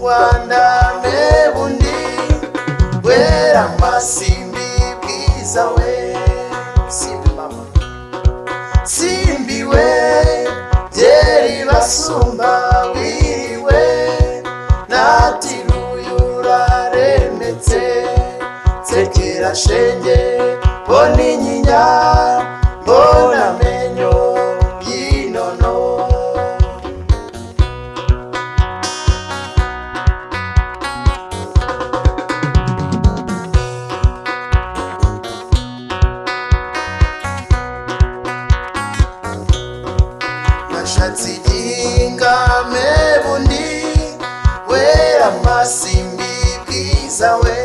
wandame bundi wera masimbi bwiza we simbi mama simbi we byeri basumba wiriwe natiruyuraremetse tsekera shenge boni nyinya mbona menyo yinono nashatse igingame bundi wera masimbi bwiza we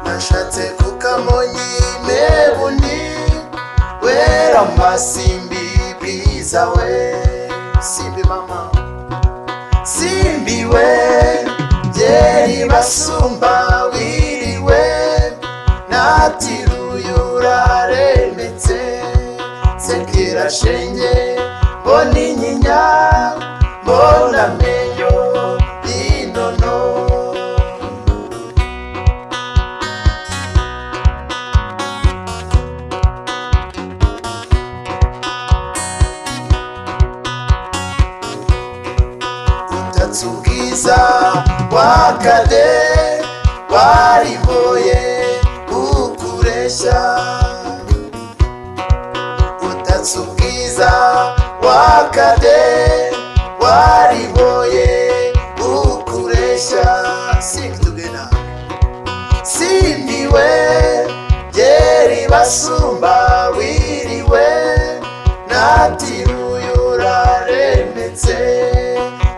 nashatse kukamonyi mebundi wera masimbi bwiza we simbi mama simbi we byeri basumba wiriwe natiruyuraremetse tsekera shenge boni nyinya mbona menyo yinono utatsugiza wakade wariboye ukuresha utatsugiza wakade wariboye ukuresha sing together simbi we byeri basumba wiriwe natiruyuraremetse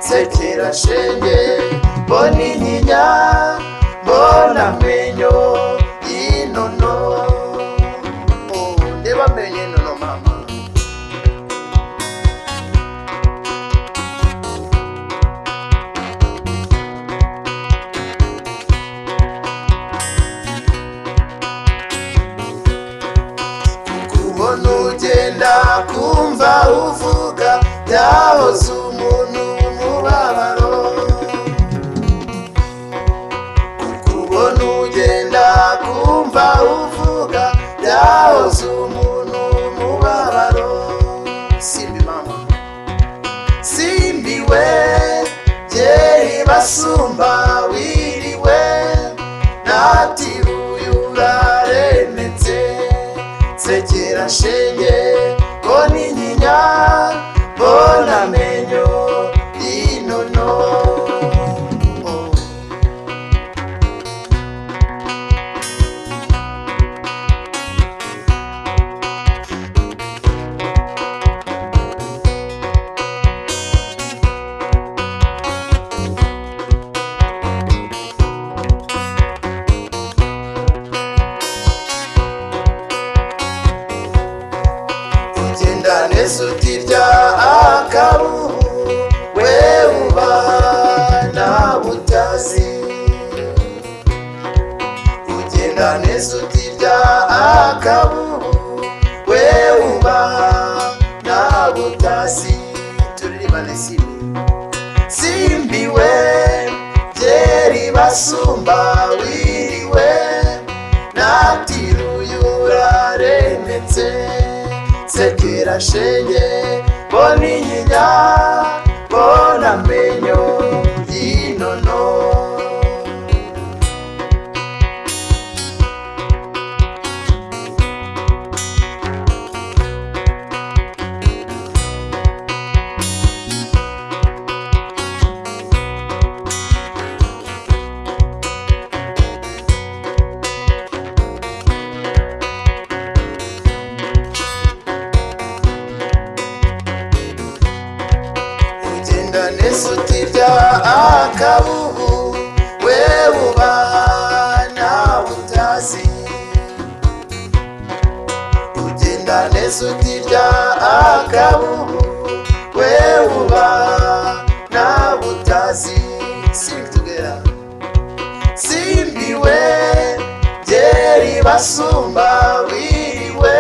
tsekera shenge boni nyinya mbona menyo yinono ndeba menyo yinono mama kukubona ugenda kumva uvuga byahoze umuntu mubabaro kukubona ugenda kumva uvuga byahoze umuntu mubabaro simbi mama simbi we byeri basumba wiriwe natiruyuraremetse tsekera shenge boni nyinya mbona menyo yinono ugenda neza utirya akabubu we uba nabutazi ugenda neza utirya akabubu we uba nabutazi turirimbane simbi simbi we byeri basumba wiriwe natiruyuraremetse tsekera shenge boni nyinya mbona menyo yinono neza utirya akabubu we uba nabutazi ugenda neza utirya akabubu we uba nabutazi sing together simbi we byeri basumba wiriwe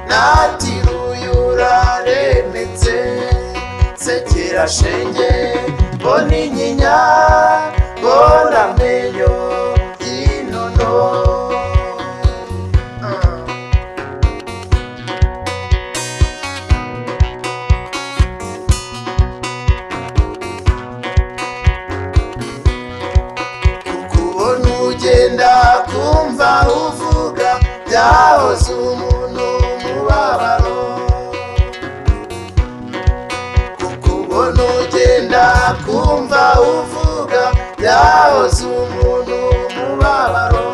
natiruyuraremetse tsekera sekera shenge mbona inyinya mbona amenyo y'inono. Kukubona ugenda kumva uvuga byahoze umuntu umubabaro. Kukubona ugenda kumva uvuga byahoze umuntu umubabaro.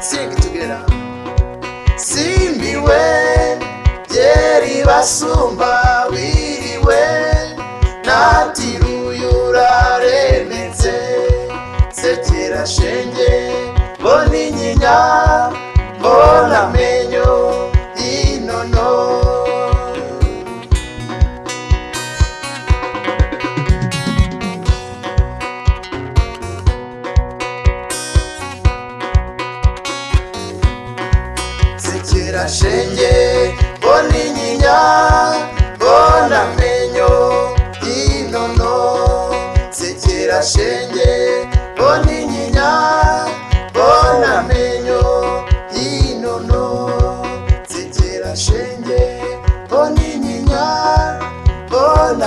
Sing it together. Simbiwe byeri basumba wiriwe natiruye uraremetse. Sekera shenge mbona inyinya mbona amenyo y'inono. Sekera shenge mbona inyinya mbona amenyo y'inono. Sekera shenge mbona inyinya mbona amenyo y'inono. Sekera shenge mbona inyinya mbona